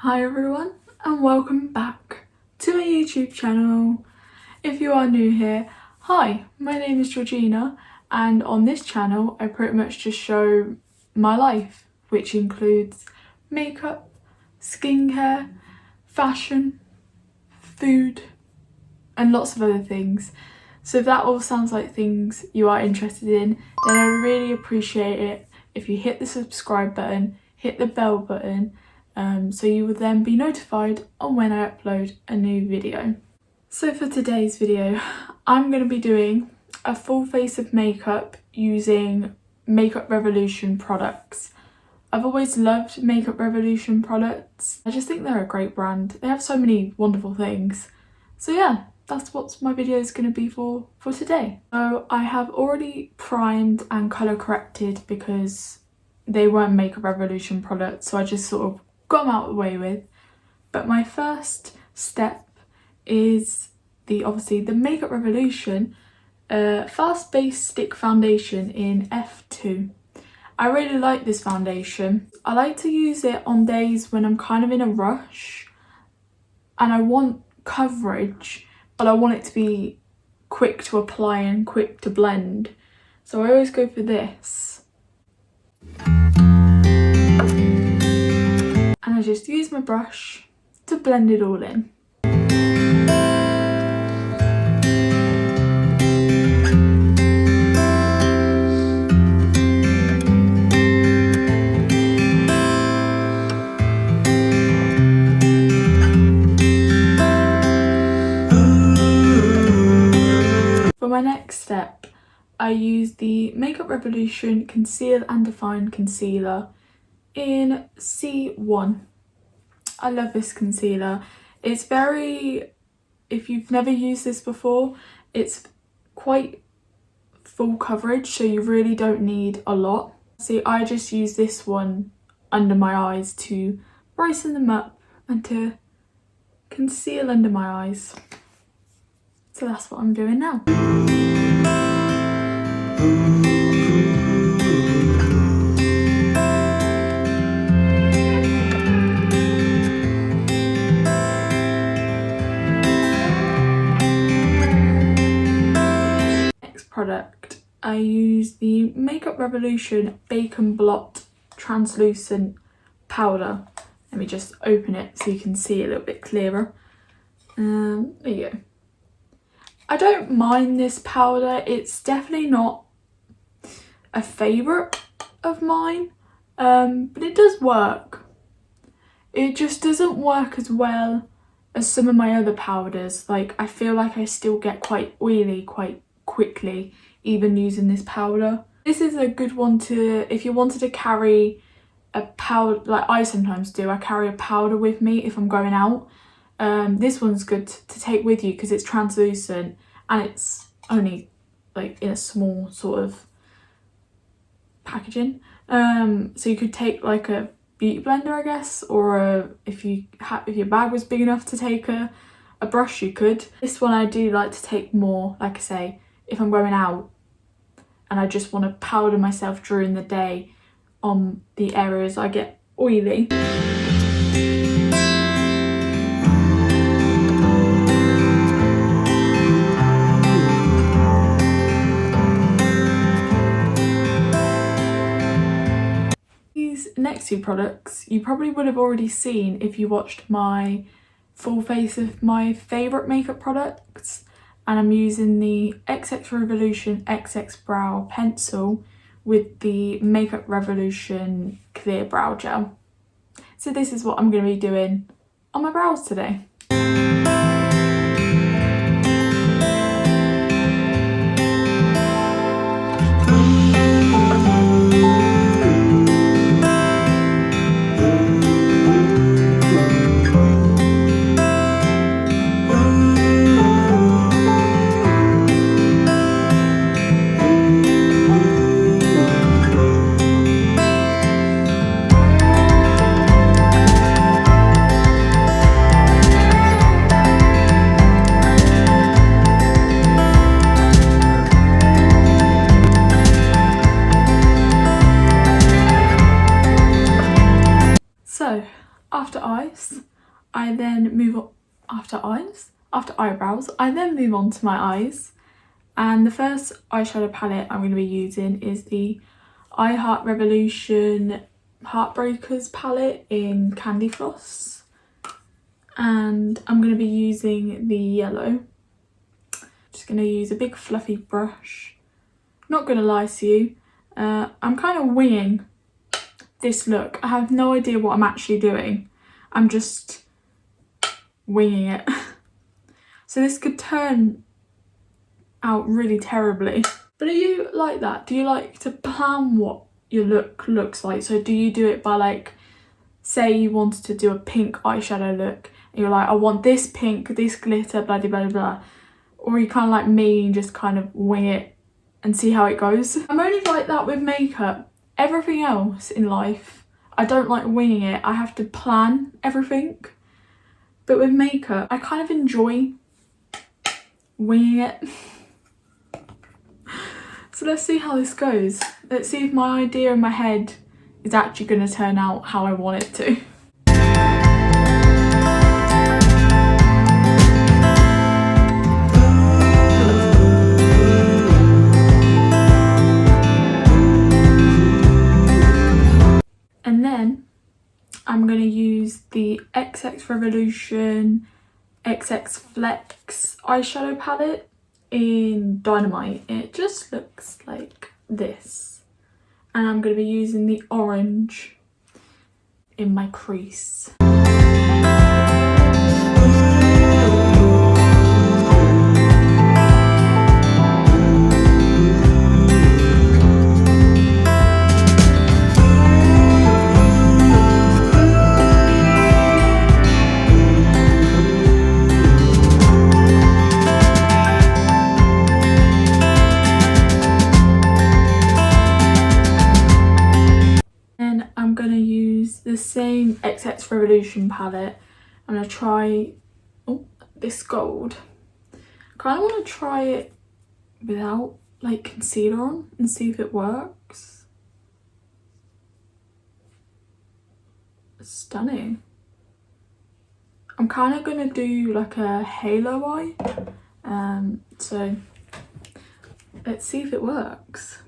Hi everyone and welcome back to my YouTube channel. If you are new here, hi, my name is Georgina and on this channel I pretty much just show my life, which includes makeup, skincare, fashion, food and lots of other things. So if that all sounds like things you are interested in, then I really appreciate it if you hit the subscribe button, hit the bell button, so you will then be notified on when I upload a new video. So for today's video, I'm going to be doing a full face of makeup using Makeup Revolution products. I've always loved Makeup Revolution products. I just think they're a great brand. They have so many wonderful things. So yeah, that's what my video is going to be for today. So I have already primed and colour corrected because they weren't Makeup Revolution products, so I just sort of got them out of the way with. But my first step is obviously the Makeup Revolution Fast Base Stick Foundation in F2. I really like this foundation. I like to use it on days when I'm kind of in a rush and I want coverage, but I want it to be quick to apply and quick to blend. So I always go for this. And I just use my brush to blend it all in. For my next step, I use the Makeup Revolution Conceal and Define Concealer in C1. I love this concealer. It's very, if you've never used this before, it's quite full coverage, so you really don't need a lot. See, I just use this one under my eyes to brighten them up and to conceal under my eyes. So that's what I'm doing now. Product, I use the Makeup Revolution Bacon Blot Translucent Powder. Let me just open it so you can see a little bit clearer. There you go. I don't mind this powder. It's definitely not a favourite of mine, but it does work. It just doesn't work as well as some of my other powders. Like, I feel like I still get quite oily quite quickly even using this powder. This is a good one to, if you wanted to carry a powder, like I sometimes do, I carry a powder with me if I'm going out. This one's good to take with you because it's translucent and it's only like in a small sort of packaging. So you could take like a beauty blender, I guess, or if your bag was big enough to take a brush, you could. This one I do like to take more, like I say, if I'm going out and I just want to powder myself during the day on the areas I get oily. These next two products you probably would have already seen if you watched my full face of my favourite makeup products. And I'm using the XX Revolution XX Brow Pencil with the Makeup Revolution Clear Brow Gel. So this is what I'm going to be doing on my brows today. eyes. I then move on after eyebrows. I then move on to my eyes. And the first eyeshadow palette I'm going to be using is the Revolution Heartbreakers palette in Candy Floss. And I'm going to be using the yellow. Just going to use a big fluffy brush. Not going to lie to you, I'm kind of winging this look. I have no idea what I'm actually doing. I'm just winging it. So this could turn out really terribly. But are you like that? Do you like to plan what your look looks like? So do you do it by, like, say you wanted to do a pink eyeshadow look and you're like, I want this pink, this glitter, blah blah blah blah, or are you kind of like me and just kind of wing it and see how it goes? I'm only like that with makeup. Everything else in life, I don't like winging it. I have to plan everything. But with makeup, I kind of enjoy winging it. So let's see how this goes. Let's see if my idea in my head is actually going to turn out how I want it to. And then I'm going to use the XX Revolution XX Flex eyeshadow palette in Dynamite. It just looks like this. And I'm going to be using the orange in my crease. The same XX Revolution palette. I'm going to try this gold. Kind of want to try it without, like, concealer on and see if it works. It's stunning. I'm kind of going to do like a halo eye. So let's see if it works.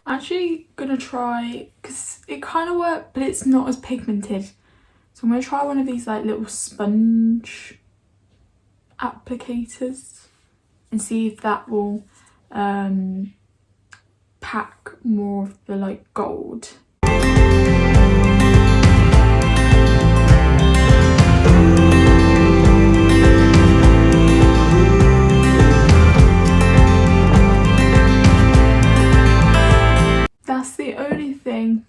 Actually gonna try, because it kind of worked but it's not as pigmented, so I'm gonna try one of these like little sponge applicators and see if that will pack more of the like gold. That's the only thing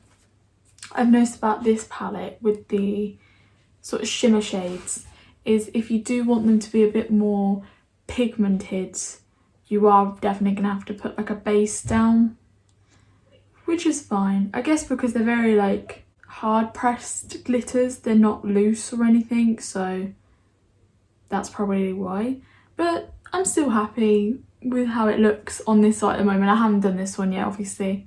I've noticed about this palette with the sort of shimmer shades, is if you do want them to be a bit more pigmented, you are definitely gonna have to put like a base down, which is fine. I guess because they're very like hard pressed glitters, they're not loose or anything, so that's probably why. But I'm still happy with how it looks on this side at the moment. I haven't done this one yet, obviously.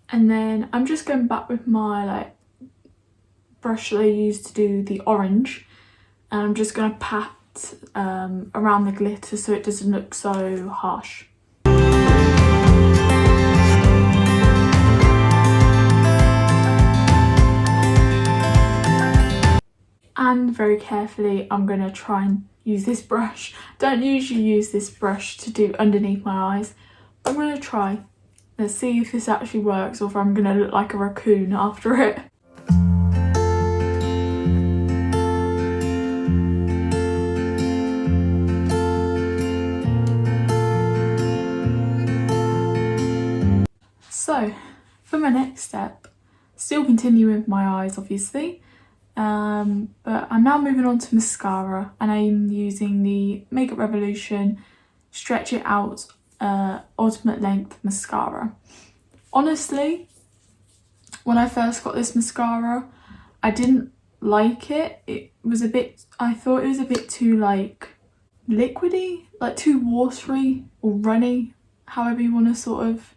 And then I'm just going back with my like brush that I used to do the orange, and I'm just going to pat around the glitter so it doesn't look so harsh. And very carefully I'm going to try and use this brush. Don't usually use this brush to do underneath my eyes, but I'm going to try. Let's see if this actually works or if I'm going to look like a raccoon after it. So for my next step, still continuing with my eyes obviously, but I'm now moving on to mascara, and I'm using the Makeup Revolution Stretch It Out Ultimate Length Mascara. Honestly, when I first got this mascara, I didn't like it. I thought it was a bit too like liquidy, like too watery or runny, however you want to sort of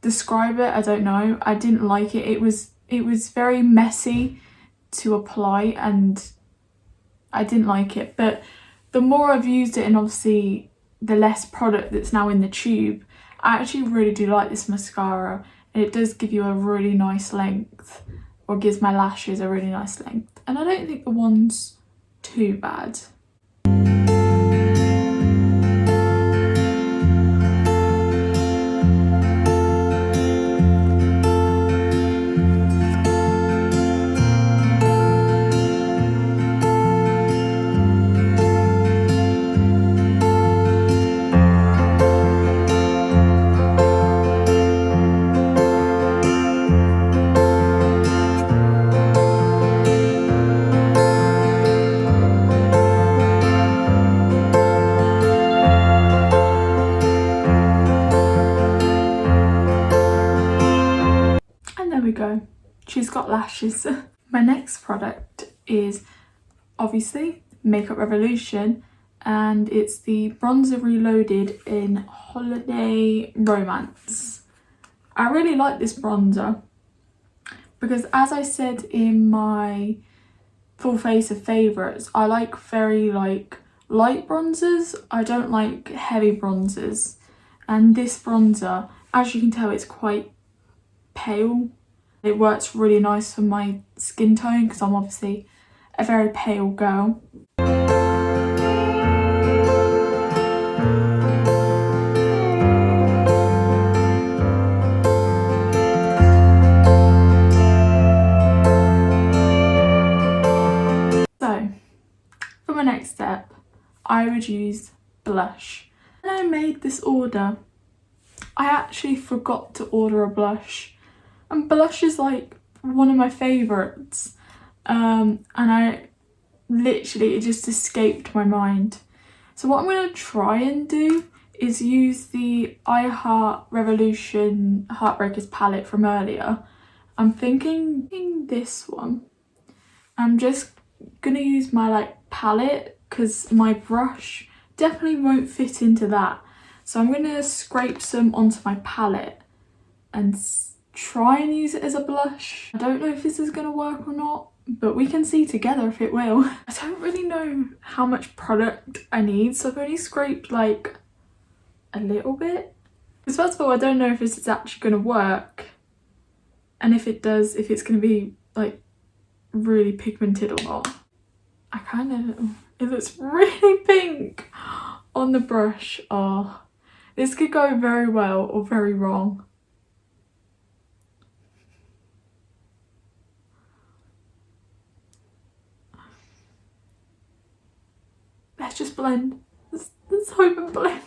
describe it. I don't know. I didn't like it. It was very messy to apply and I didn't like it. But the more I've used it and obviously the less product that's now in the tube, I actually really do like this mascara, and it does give you a really nice length, or gives my lashes a really nice length, and I don't think the one's too bad. There we go, she's got lashes. My next product is obviously Makeup Revolution, and it's the Bronzer Reloaded in Holiday Romance. I really like this bronzer because, as I said in my full face of favourites, I like very like light bronzers. I don't like heavy bronzers, and this bronzer, as you can tell, it's quite pale. It works really nice for my skin tone because I'm obviously a very pale girl. So for my next step, I would use blush. When I made this order, I actually forgot to order a blush. And blush is like one of my favourites, and it just escaped my mind. So what I'm going to try and do is use the Revolution Heartbreakers palette from earlier. I'm thinking this one. I'm just going to use my like palette because my brush definitely won't fit into that. So I'm going to scrape some onto my palette and try and use it as a blush. I don't know if this is going to work or not, but we can see together if it will. I don't really know how much product I need, so I've only scraped like a little bit. Because first of all, I don't know if this is actually going to work, and if it does, if it's going to be like really pigmented or not. It looks really pink on the brush. Oh, this could go very well or very wrong. Let's just blend. Let's hope and blend.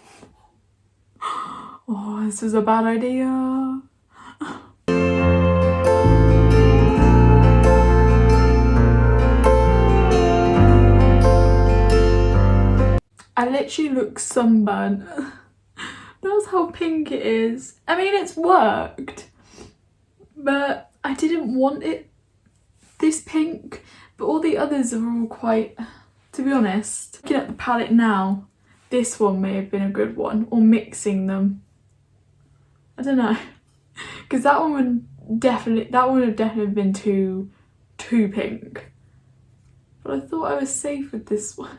Oh, this is a bad idea. I literally look sunburned. That's how pink it is. I mean, it's worked, but I didn't want it this pink, but all the others are all quite, to be honest, looking at the palette now, this one may have been a good one, or mixing them. I don't know, because that one would have definitely been too pink. But I thought I was safe with this one.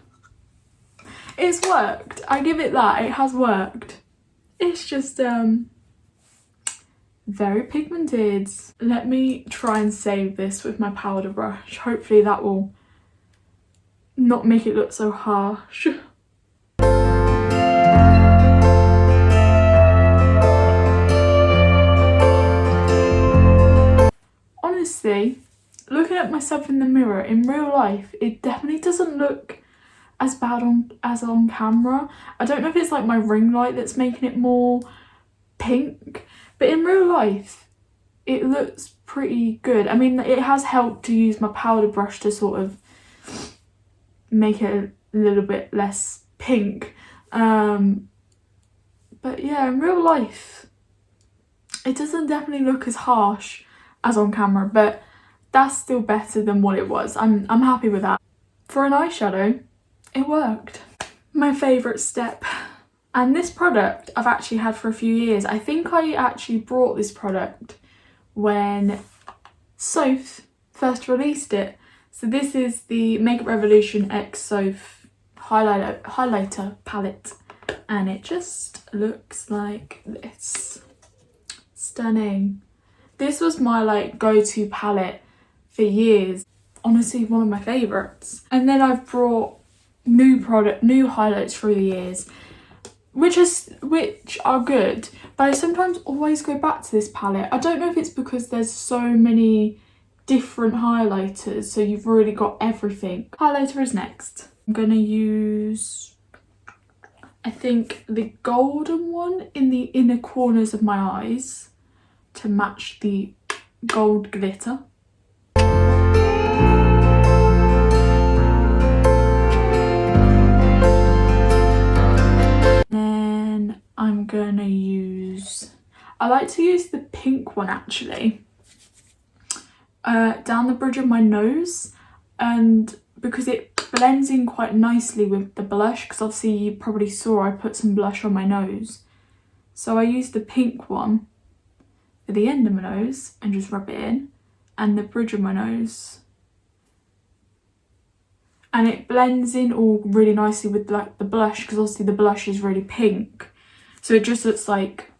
It's worked. I give it that. It has worked. It's just very pigmented. Let me try and save this with my powder brush. Hopefully that will not make it look so harsh. Honestly, looking at myself in the mirror in real life, it definitely doesn't look as bad as on camera. I don't know if it's like my ring light that's making it more pink, but in real life it looks pretty good. I mean, it has helped to use my powder brush to sort of make it a little bit less pink, but yeah, in real life it doesn't definitely look as harsh as on camera, but that's still better than what it was. I'm happy with that. For an eyeshadow, it worked. My favourite step. And this product I've actually had for a few years. I think I actually brought this product when Soph first released it. So this is the Makeup Revolution X Soph highlighter palette. And it just looks like this. Stunning. This was my like go-to palette for years. Honestly, one of my favourites. And then I've brought new highlights through the years, which are good, but I sometimes always go back to this palette. I don't know if it's because there's so many different highlighters, so you've really got everything. Highlighter is next. I'm gonna use, I think, the golden one in the inner corners of my eyes to match the gold glitter. Then I'm gonna use, I like to use the pink one actually, down the bridge of my nose, and because it blends in quite nicely with the blush, because obviously you probably saw I put some blush on my nose. So I use the pink one for the end of my nose and just rub it in, and the bridge of my nose. And it blends in all really nicely with like the blush, because obviously the blush is really pink. So it just looks like,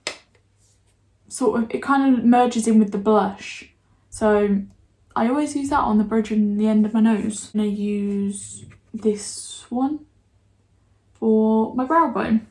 sort of, it kind of merges in with the blush. So I always use that on the bridge and the end of my nose. I'm gonna use this one for my brow bone.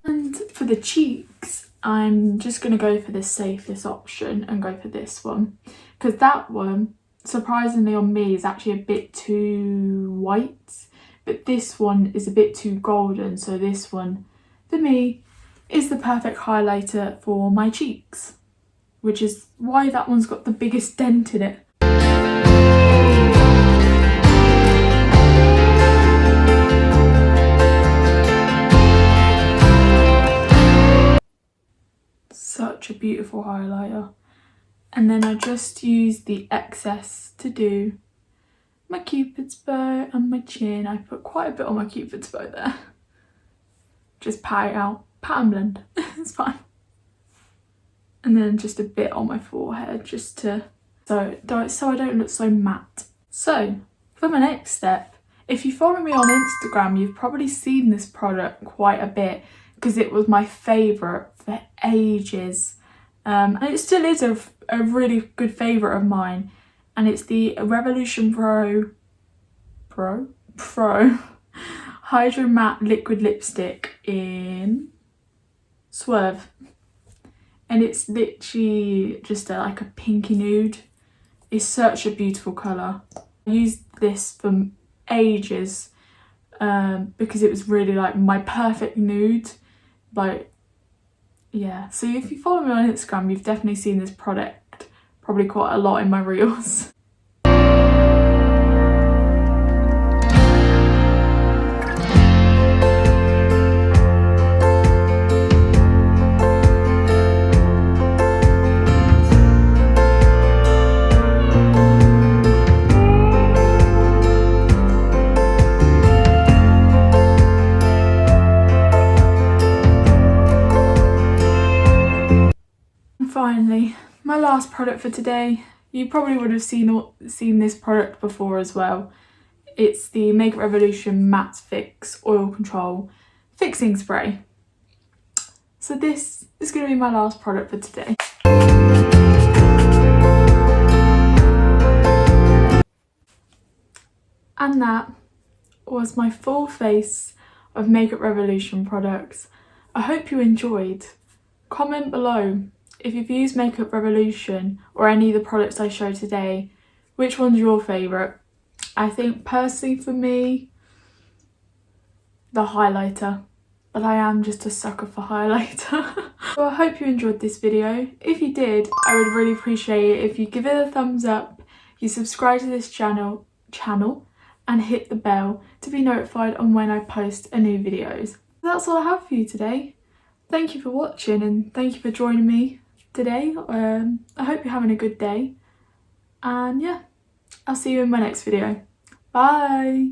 And for the cheeks, I'm just gonna go for the safest option and go for this one, because that one, surprisingly on me, is actually a bit too white, but this one is a bit too golden, so this one for me is the perfect highlighter for my cheeks, which is why that one's got the biggest dent in it. Such a beautiful highlighter. And then I just use the excess to do my cupid's bow and my chin. I put quite a bit on my cupid's bow there. Just pat it out, pat and blend, it's fine. And then just a bit on my forehead, just to, so I don't look so matte. So for my next step, if you follow me on Instagram, you've probably seen this product quite a bit, because it was my favourite for ages. And it still is a really good favourite of mine, and it's the Revolution Pro Hydro Matte Liquid Lipstick in Swerve, and it's literally just like a pinky nude. It's such a beautiful colour. I used this for ages because it was really like my perfect nude, like, yeah. So if you follow me on Instagram, you've definitely seen this product probably quite a lot in my reels. Finally, my last product for today. You probably would have seen this product before as well. It's the Makeup Revolution Matte Fix Oil Control Fixing Spray. So this is going to be my last product for today. And that was my full face of Makeup Revolution products. I hope you enjoyed. Comment below if you've used Makeup Revolution or any of the products I showed today, which one's your favourite? I think personally for me, the highlighter, but I am just a sucker for highlighter. So I hope you enjoyed this video. If you did, I would really appreciate it if you give it a thumbs up, you subscribe to this channel and hit the bell to be notified on when I post a new videos. That's all I have for you today. Thank you for watching and thank you for joining me today. I hope you're having a good day, and yeah, I'll see you in my next video. Bye!